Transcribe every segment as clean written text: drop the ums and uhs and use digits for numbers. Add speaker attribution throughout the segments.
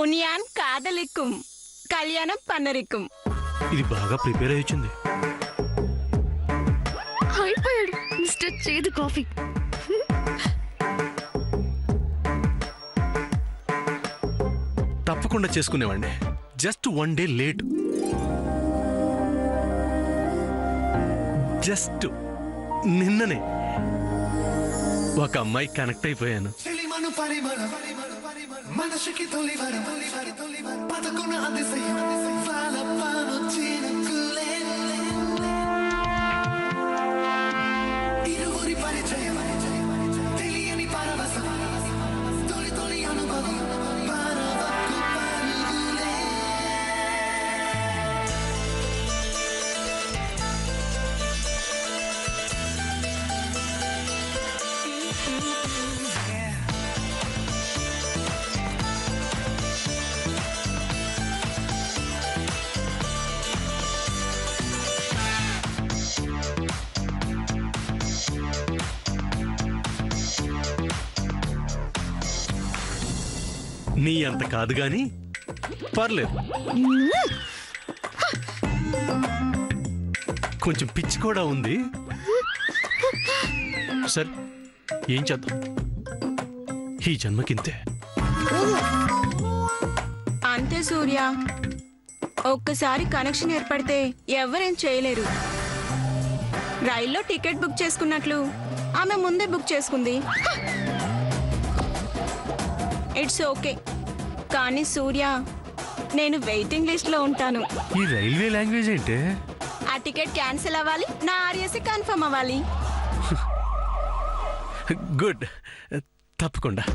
Speaker 1: ఉనియాన్ కాదలిక్కుం కళ్యాణం పన్నరిక్కుం.
Speaker 2: ఇది బాగా ప్రిపేర్ అయ్యింది.
Speaker 3: అయిపోయాడు మిస్టర్ చేదు కాఫీ.
Speaker 2: తప్పకుండా చేసుకునేవాడిని. Just 1 day late. జస్ట్ నిన్ననే ఒక అమ్మాయి కనెక్ట్ అయిపోయాను. నీ అంత కాదు గాని పర్లేదు. కొంచెం పిచ్చి కూడా ఉంది. సరే ఏం చేద్దాం, ఈ జన్మకింతే.
Speaker 1: అంతే సూర్య, ఒక్కసారి కనెక్షన్ ఏర్పడితే ఎవరేం చేయలేరు. రైల్లో టికెట్ బుక్ చేసుకున్నట్లు ఆమె ముందే బుక్ చేసుకుంది. It's okay. కానీ సూర్య, నేను వెయిటింగ్ లిస్ట్ లో ఉంటాను.
Speaker 2: ఈ రైల్వే లాంగ్వేజ్ ఏంటే?
Speaker 1: ఆ టికెట్ క్యాన్సిల్ అవ్వాలి, నా ఆర్ఎస్సీ కన్ఫర్మ్ అవ్వాలి.
Speaker 2: గుడ్, తప్పకుండా.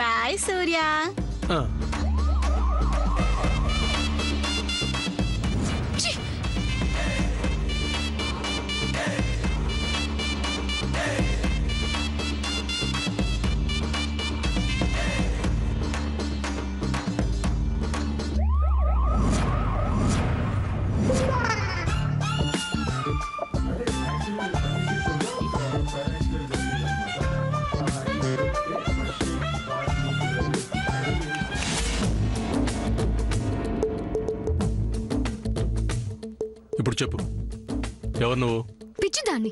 Speaker 1: బాయ్ సూర్య.
Speaker 2: ఇప్పుడు చెప్పు, ఎవరు నువ్వు?
Speaker 3: పిచ్చిదాన్ని.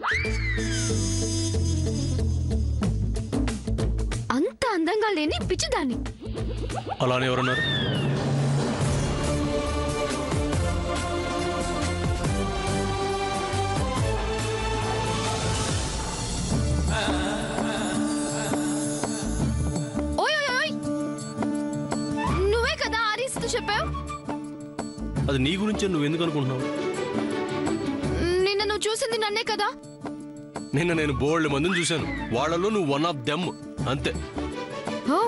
Speaker 3: అంత అందంగా లేని పిచ్చిదాన్ని.
Speaker 2: అలానే ఎవరున్నారు?
Speaker 3: నువ్వే కదా ఆర్ఎస్తో చెప్పావు.
Speaker 2: అది నీ గురించి నువ్వు ఎందుకు అనుకుంటున్నావు?
Speaker 3: నిన్న నువ్వు చూసింది నన్నే కదా.
Speaker 2: నిన్న నేను బోల్డ్ మందిని చూశాను, వాళ్ళలో నువ్వు వన్ ఆఫ్ దెమ్, అంతే.
Speaker 3: Oh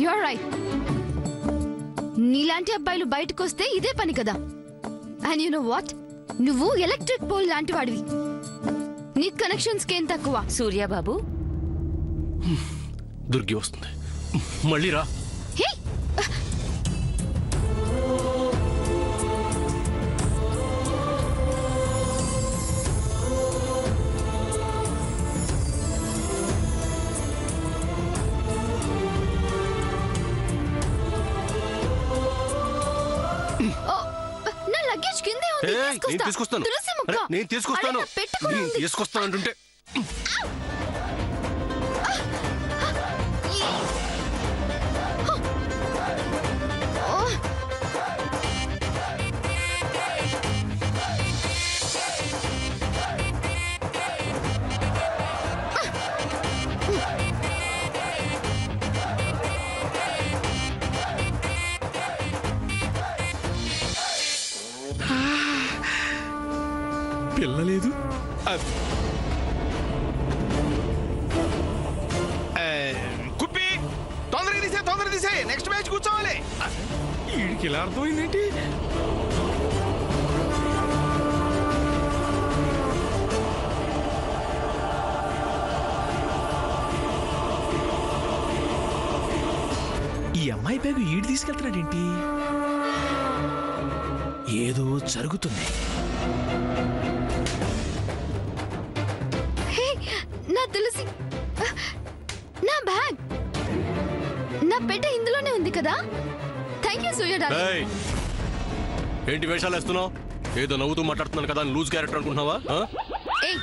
Speaker 3: you're right. నీలాంటి అబ్బాయిలు బయటకు వస్తే ఇదే పని కదా. అండ్ యు నో వాట్, నువ్వు ఎలక్ట్రిక్ పోల్ లాంటి వాడివి. నీ కనెక్షన్స్ కేం తక్కువ.
Speaker 4: సూర్యబాబు,
Speaker 2: దుర్గి వస్తుంది, మళ్ళీ రా.
Speaker 3: నా లగేజ్ కిందే ఉంది.
Speaker 2: తీసుకొస్తాను, నేను తీసుకొస్తాను, తీసుకొస్తాను అంటుంటే. పిల్లలేదు.
Speaker 5: కుప్పి, తొందరగా తీసే నెక్స్ట్ మ్యాచ్ కూర్చోవాలి. వీడికి ఇలా అర్థమైందేంటి? ఈ అమ్మాయి బ్యాగు ఈడు తీసుకెళ్తున్నాడేంటి? ఏదో జరుగుతుంది.
Speaker 3: నా తులసి, నా బ్యాగ్, నా పెట్ట ఇందులోనే ఉంది కదా. Thank you Surya darling.
Speaker 2: ఏయ్, ఏంటి వేషాలు వేస్తున్నావు? ఏదో నవ్వుతూ మాట్లాడుతున్నాను కదా లూజ్ క్యారెక్టర్ అనుకుంటున్నావా?
Speaker 3: ఏయ్,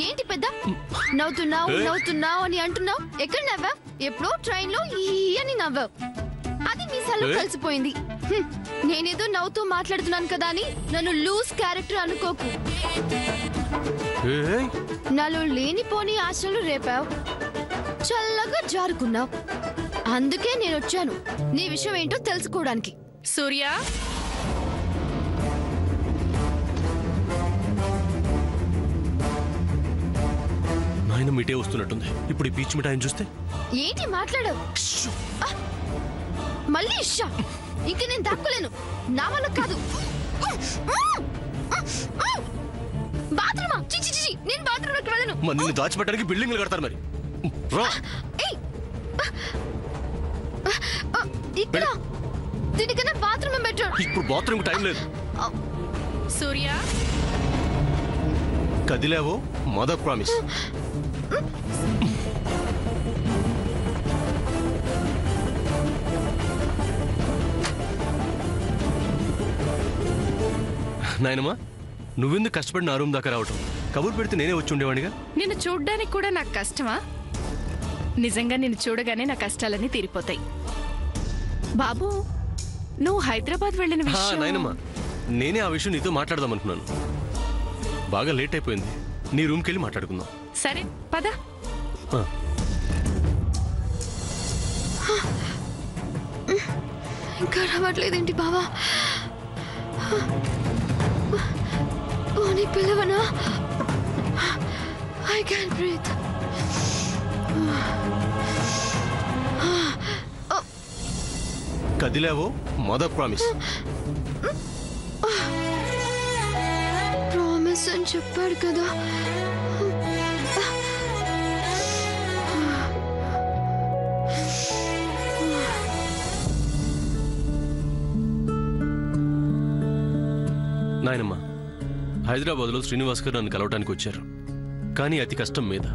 Speaker 3: ఏంటి పెద్ద నవ్వుతున్నావు అని అంటున్నావు? ఎక్కడ నవ్వావు? ఎప్పుడో ట్రైన్ లో ఈ అని నవ్వావు. అది మీ సల్లో కలిసిపోయింది. నేనేదో నవ్వుతూ మాట్లాడుతున్నాను కదా అని నన్ను లూజ్ క్యారెక్టర్ అనుకోకు. నాలో లేనిపోని ఆశలు రేపావు, చల్లగా జారుకున్నావు. అందుకే నేను వచ్చాను నీ విషయం ఏంటో తెలుసుకోవడానికి.
Speaker 1: సూర్య,
Speaker 2: నాయన మీటే వస్తున్నట్టుంది. ఇప్పుడు ఈ పీచ్ మిఠాయిని చూస్తే
Speaker 3: ఏంటి మాట్లాడావు? మళ్ళీ ఇష్టా. ఇంక నేను దాక్కోలేను, నా వల్ల కాదు. బాత్రూమా? చిచి, నేను బాత్రూంలోకి వెళ్ళను.
Speaker 2: మరి నిన్ను దాచిపెట్టడానికి బిల్డింగ్లు కడతారు మరి. రా.
Speaker 3: ఏయ్, ఇక్కడ దీనికన్నా బాత్రూమ్ బెటర్.
Speaker 2: ఇప్పుడు బాత్రూమ్ టైం లేదు.
Speaker 1: సూర్య,
Speaker 2: కదిలేవో మదర్ ప్రామిస్. నాయనమ్మా, నువ్వెందుకు కష్టపడి నా రూమ్ దాకా రావటం? కబుర్ పెడితే నేనే వచ్చి ఉండేవాడిగా.
Speaker 1: నిన్ను చూడ్డానికి కూడా నాకు కష్టమా? నిజంగా నిన్ను చూడగానే నా కష్టాలన్నీ తీరిపోతాయి. బాబు, నువ్వు హైదరాబాద్ వెళ్ళిన విషయం...
Speaker 2: నాయనమ్మా, నేనే ఆ విషయం నీతో మాట్లాడదాం అనుకున్నాను. బాగా లేట్ అయిపోయింది. నీ రూమ్కి వెళ్ళి మాట్లాడుకుందాం.
Speaker 1: సరే పద.
Speaker 3: ఇంకా రావట్లేదేంటి బావా? ఓని పిల్లవనా? I can breathe.
Speaker 2: కదిలేవో మదర్ ప్రామిస్.
Speaker 3: ప్రామిస్ అని చెప్పాడు కదా.
Speaker 2: నాయనమ్మా, హైదరాబాద్లో శ్రీనివాస్ గారు నన్ను కలవటానికి వచ్చారు. కానీ అతి కష్టం మీద.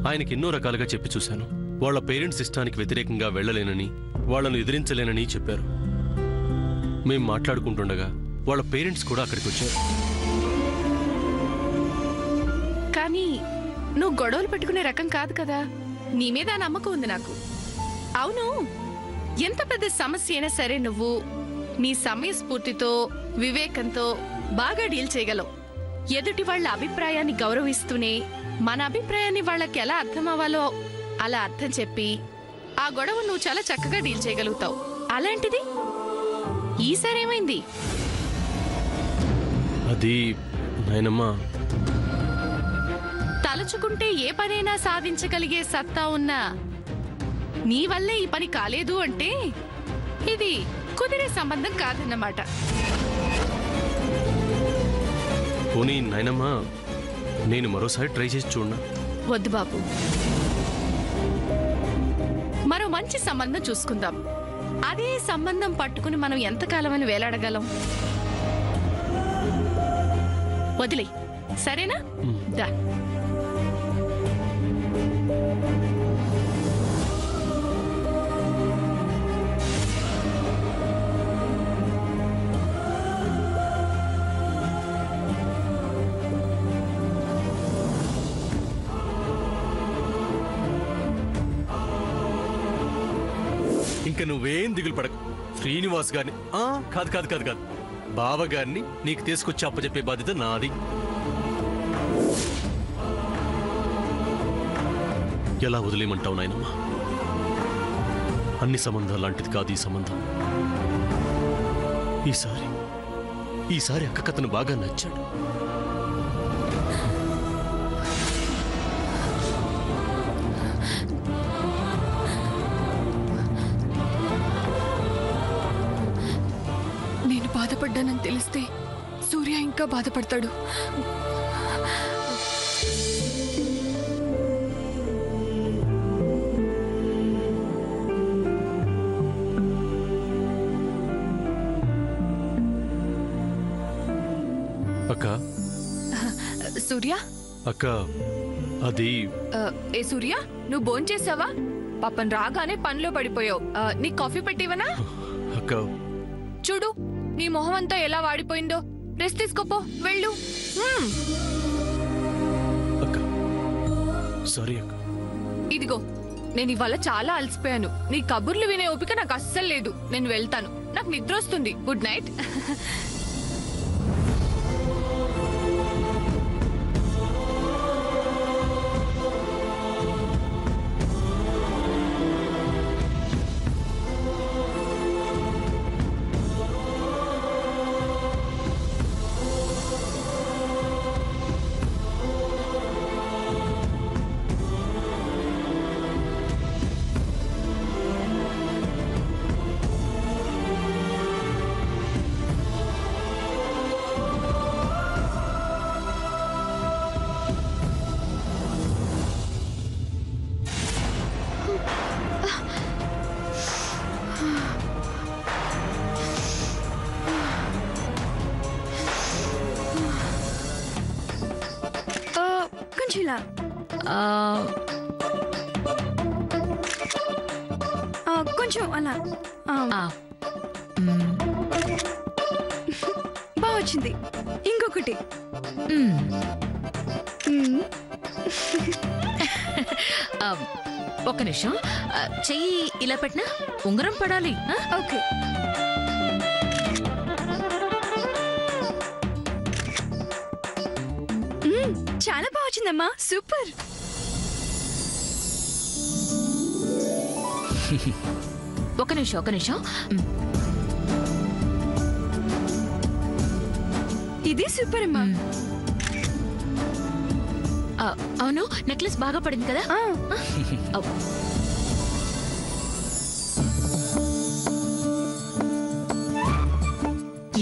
Speaker 2: ఆయనకి ఎన్నో రకాలుగా చెప్పి చూశాను. వాళ్ళ పేరెంట్స్ ఇష్టానికి వ్యతిరేకంగా వెళ్ళలేనని, వాళ్ళను ఎదిరించలేనని చెప్పారు. మేం మాట్లాడుకుంటుండగా వాళ్ళ పేరెంట్స్ కూడా అక్కడికి వచ్చారు.
Speaker 1: కానీ నువ్వు గొడవలు పెట్టుకునే రకం కాదు కదా. నీ మీద ఆ నమ్మకం ఉంది నాకు. అవును, ఎంత పెద్ద సమస్య అయినా సరే నువ్వు నీ సమయస్ఫూర్తితో, వివేకంతో బాగా డీల్ చేయగలవు. ఎదుటి వాళ్ళ అభిప్రాయాన్ని గౌరవిస్తూనే మన అభిప్రాయాన్ని వాళ్ళకి ఎలా అర్థం అవ్వాలో అలా అర్థం చెప్పి ఆ గొడవ నువ్వు చాలా చక్కగా డీల్ చేయగలుగుతావు. అలాంటిది ఈసారి ఏమైంది?
Speaker 2: అది నాయనమ్మా,
Speaker 1: తలుచుకుంటే ఏ పనైనా సాధించగలిగే సత్తా ఉన్నా నీ వల్లే ఈ పని కాలేదు అంటే ఇది కుదిరే సంబంధం కాదన్నమాట.
Speaker 2: పోనీ నాయనమ్మా, నేను మరోసారి ట్రై చేసి చూడనా?
Speaker 1: వద్దు బాబు, మరో మంచి సంబంధం చూసుకుందాం. అదే సంబంధం పట్టుకుని మనం ఎంతకాలం అని వేలాడగలం? వదిలే, సరేనా? దా.
Speaker 2: ఇంకా నువ్వేం దిగులు పడకు. శ్రీనివాస్ గారిని కాదు కాదు కాదు కాదు బావ గారిని నీకు తీసుకొచ్చి అప్పచెప్పే బాధ్యత నాది. ఎలా వదిలేయమంటావు నాయనమ్మా? అన్ని సంబంధాలు లాంటిది కాదు ఈ సంబంధం. ఈసారి అక్క కథను బాగా నచ్చాడు.
Speaker 4: నేను బాధపడ్డానని తెలిస్తే సూర్య ఇంకా బాధపడతాడు.
Speaker 2: అక్క
Speaker 4: సూర్య,
Speaker 2: అక్క అది
Speaker 4: ఏ సూర్య, నువ్వు భోంచేసావా? పాపం రాగానే పనిలో పడిపోయావు. నీకు కాఫీ పెట్టివనా?
Speaker 2: అక్క
Speaker 4: చూడు నీ మొహం అంతా ఎలా వాడిపోయిందో. రెస్ట్ తీసుకోపో, వెళ్ళు.
Speaker 2: అక్క సారీ అక్క.
Speaker 4: ఇదిగో నేను ఇవాళ చాలా అలసిపోయాను. నీ కబుర్లు వినే ఓపిక నాకు అస్సలు లేదు. నేను వెళ్తాను, నాకు నిద్ర వస్తుంది. Good night.
Speaker 3: కొంచెం ఇలా కొంచెం అలా బాగా వచ్చింది. ఇంకొకటి
Speaker 6: ఒక్క నిమిషం. చెయ్యి ఇలా పెట్టినా ఉంగరం పడాలి.
Speaker 3: ఓకే. చాలా బాగా వచ్చిందమ్మా, సూపర్.
Speaker 6: ఒక నిమిషం.
Speaker 3: ఇది సూపర్ అమ్మా.
Speaker 6: అవును, నెక్లెస్ బాగా పడింది కదా?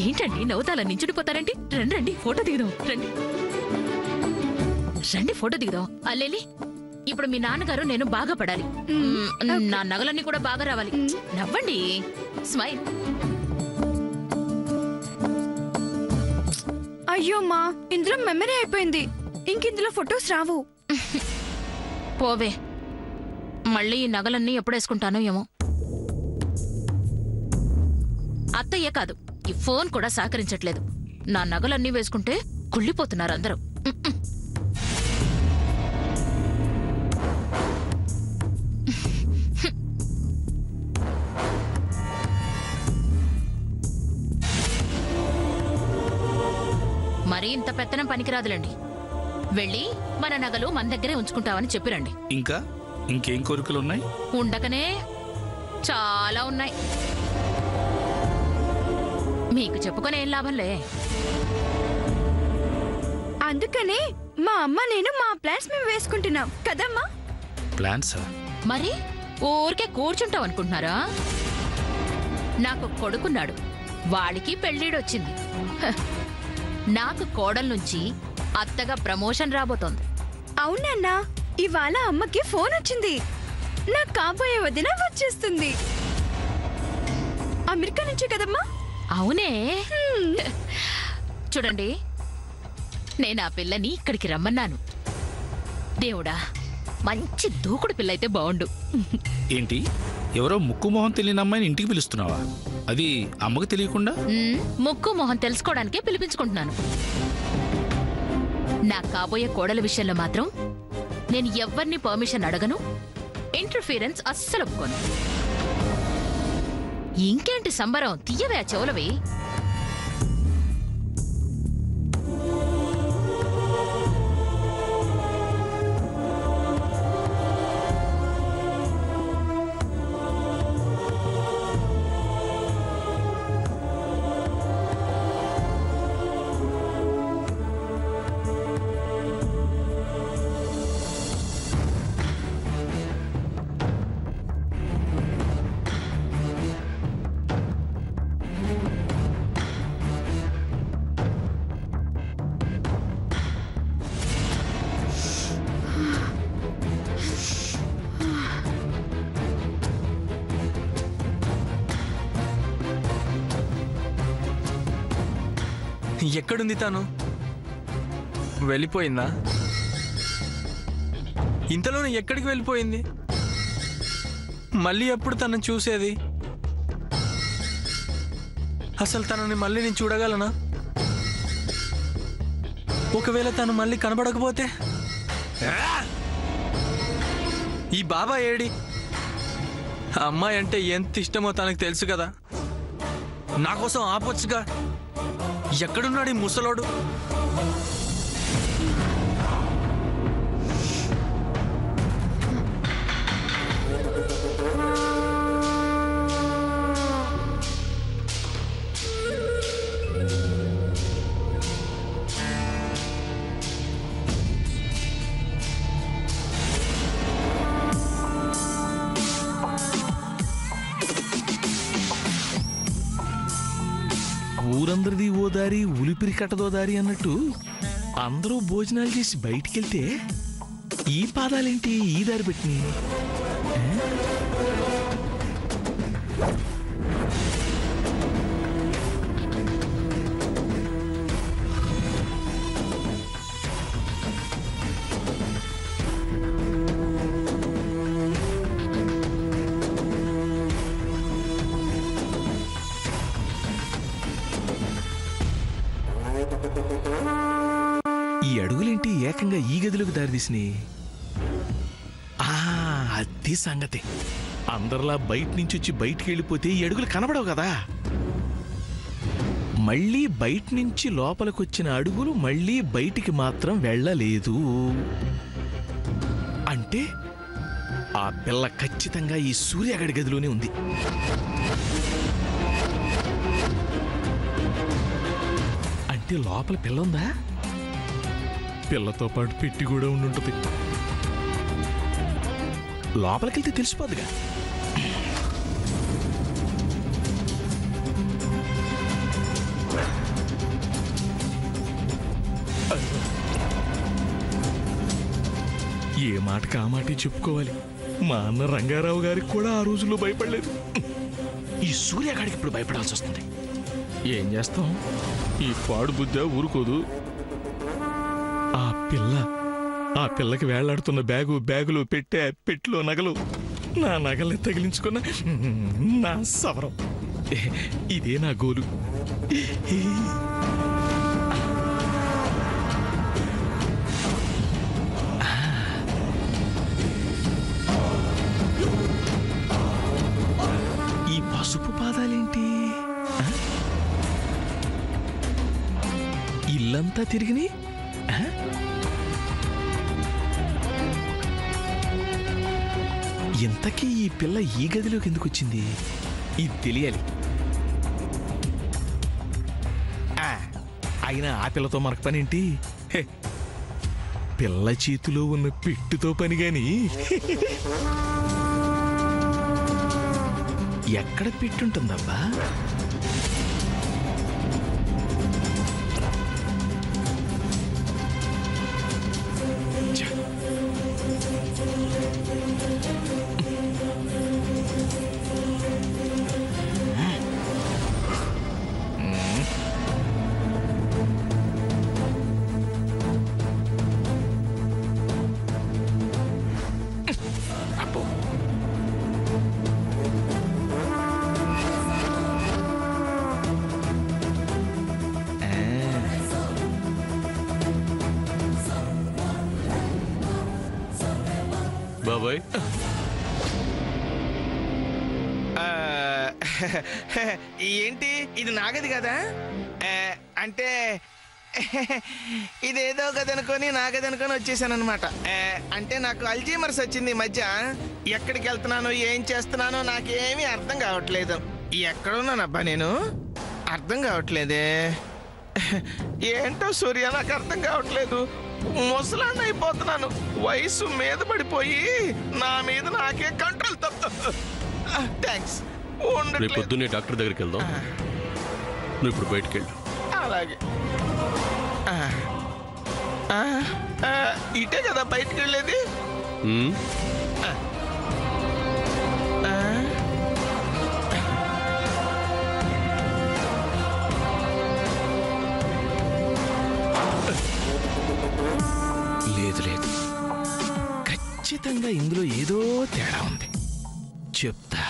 Speaker 6: ఏంటండి నవ్వుతాల నించుడిపోతారండి? రండి ఫోటో దిగుదాం. రండి ఫోటో దిగుదాం. అల్లెలి, ఇప్పుడు మీ నాన్నగారు నేను బాగా పడాలి. నా నగలన్నీ కూడా బాగా రావాలి. నవ్వండి, స్మైల్.
Speaker 3: అయ్యో మా, ఇందులో మెమరీ అయిపోయింది. ఇందులో ఫొటోస్ రావు.
Speaker 6: పోవే, మళ్ళీ ఈ నగలన్నీ ఎప్పుడు వేసుకుంటానో ఏమో. అత్తయ్య కాదు, ఈ ఫోన్ కూడా సహకరించట్లేదు. నా నగలన్నీ వేసుకుంటే కుళ్ళిపోతున్నారు అందరూ. మరీ ఇంత పెత్తనం పనికిరాదులండి. వెళ్ళి మన నగలు మన దగ్గరే ఉంచుకుంటామని చెప్పిరండి.
Speaker 5: ఇంకేం కోరికలు ఉన్నాయి?
Speaker 6: ఉండకనే చాలా ఉన్నాయి. మీకు చెప్పుకొని ఏం లాభంలే.
Speaker 3: అందుకనే మా అమ్మ నేను మా ప్లాన్స్ మేము వేసుకుంటున్నాం కదమ్మా.
Speaker 5: ప్లాన్సా?
Speaker 6: మరి ఊరికే కూర్చుంటాం అనుకుంటున్నారా? నాకు కొడుకున్నాడు, వాడికి పెళ్ళిడొచ్చింది. నాకు కోడల నుంచి అత్తగా ప్రమోషన్ రాబోతోంది.
Speaker 3: అవునన్నా, ఇవాళ అమ్మకి ఫోన్ వచ్చింది. నా కాబోయే వదిన వచ్చేస్తుంది అమెరికా నుంచి కదమ్మా.
Speaker 6: అవునే. చూడండి, నేను ఆ పిల్లని ఇక్కడికి రమ్మన్నాను. దేవుడా, మంచి దూకుడు పిల్ల అయితే బాగుండు.
Speaker 5: ఏంటి, ఎవరో ముక్కు మొహం తెలియని అమ్మాయిని ఇంటికి పిలుస్తున్నావా? అది అమ్మకు తెలియకుండా?
Speaker 6: ముక్కు మొహం తెలుసుకోవడానికే పిలిపించుకుంటున్నాను. నా కాబోయే కోడల విషయంలో మాత్రం నేను ఎవ్వరిని పర్మిషన్ అడగను, ఇంటర్ఫీరెన్స్ అస్సలు ఒప్పుకోను. ఇంకేంటి సంబరం, తీయవే ఆ చెవులవి.
Speaker 7: ఎక్కడుంది తాను? వెళ్ళిపోయిందా? ఇంతలోనే ఎక్కడికి వెళ్ళిపోయింది? మళ్ళీ ఎప్పుడు తనని చూసేది? అసలు తనని మళ్ళీ నేను చూడగలనా? ఒకవేళ తను మళ్ళీ కనబడకపోతే? ఈ బాబా ఏడి? అమ్మాయి అంటే ఎంత ఇష్టమో తనకు తెలుసు కదా. నా కోసం ఆపొచ్చుగా. ఎక్కడున్నాడు ఈ ముసలోడు?
Speaker 8: ఊరందరిది ఓ దారి ఉలిపిరి కట్టదో దారి అన్నట్టు అందరూ భోజనాలు చేసి బయటికెళ్తే ఈ పాదాలేంటి ఈ దారి పెట్టిని? ఈ అడుగులేంటి ఏకంగా ఈ గదిలోకి దారితీసినాయి? అది సంగతి. అందరిలా బయట నుంచి వచ్చి బయటికి వెళ్ళిపోతే ఈ అడుగులు కనబడవు కదా. మళ్ళీ బయట నుంచి లోపలికొచ్చిన అడుగులు మళ్ళీ బయటికి మాత్రం వెళ్ళలేదు. అంటే ఆ పిల్ల ఖచ్చితంగా ఈ సూర్యగడి గదిలోనే ఉంది. అంటే లోపల పిల్ల ఉందా? పిల్లతో పాటు పెట్టి కూడా ఉండుంటుంది. లోపలికెళ్తే తెలిసిపోద్దిగా. ఏ మాటకి ఆ మాటే చెప్పుకోవాలి. మా అన్న రంగారావు గారికి కూడా ఆ రోజుల్లో భయపడలేదు. ఈ సూర్యగాడికి ఇప్పుడు భయపడాల్సి వస్తుంది. ఏం చేస్తాం? ఈ పాడు బుద్ధ ఊరుకోదు. ఆ పిల్లకి వేళ్లాడుతున్న బ్యాగులు పెట్టెలో నగలు, నా నగల్ని తగిలించుకున్న నా సవరం. ఇదే నా గోలు. ఈ పసుపు పాదాలేంటి? ఇల్లంతా తిరిగిని. ఇంతకీ ఈ పిల్ల ఈ గదిలోకి ఎందుకు వచ్చింది? ఇది తెలియాలి. అయినా ఆ పిల్లతో మనకు పనేంటి? పిల్ల చేతిలో ఉన్న పెట్టుతో పని గాని. ఎక్కడ పెట్టుంటుందబ్బా?
Speaker 2: బాబాయ్,
Speaker 8: ఏంటి ఇది నాగది కదా? అంటే ఇదేదో గదనుకొని నాగదనుకొని వచ్చేసాను అనమాట. అంటే నాకు అల్జీమర్స్ వచ్చింది ఈ మధ్య. ఎక్కడికి వెళ్తున్నానో ఏం చేస్తున్నానో నాకేమీ అర్థం కావట్లేదు. ఎక్కడున్నానబ్బా నేను? అర్థం కావట్లేదే. ఏంటో సూర్య, నాకు అర్థం కావట్లేదు. ముసలాన్ని అయిపోతున్నాను. వయసు మీద పడిపోయి నా మీద నాకే కంట్రోల్ తప్పు. థ్యాంక్స్.
Speaker 2: రేపు పొద్దున్నే డాక్టర్ దగ్గరికి వెళ్దాం. నువ్వు ఇప్పుడు బయటికి వెళ్ళు.
Speaker 8: అలాగే. ఇటే కదా బయటికి వెళ్ళేది? లేదు, ఖచ్చితంగా ఇందులో ఏదో తేడా ఉంది.
Speaker 5: చెప్తా.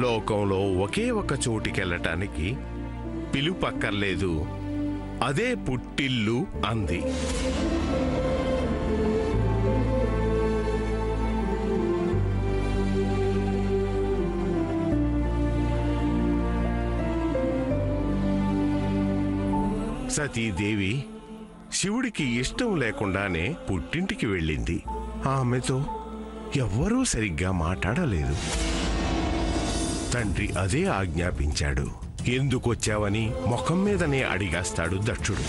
Speaker 9: లోకంలో ఒకే ఒక చోటికెళ్ళటానికి పిలుపక్కర్లేదు, అదే పుట్టిల్లు అంది. సతీదేవి శివుడికి ఇష్టం లేకుండానే పుట్టింటికి వెళ్ళింది. ఆమెతో ఎవ్వరూ సరిగ్గా మాట్లాడలేదు. తండ్రి అదే ఆజ్ఞాపించాడు. ఎందుకొచ్చావని ముఖం మీదనే అడిగేస్తాడు దక్షుడు.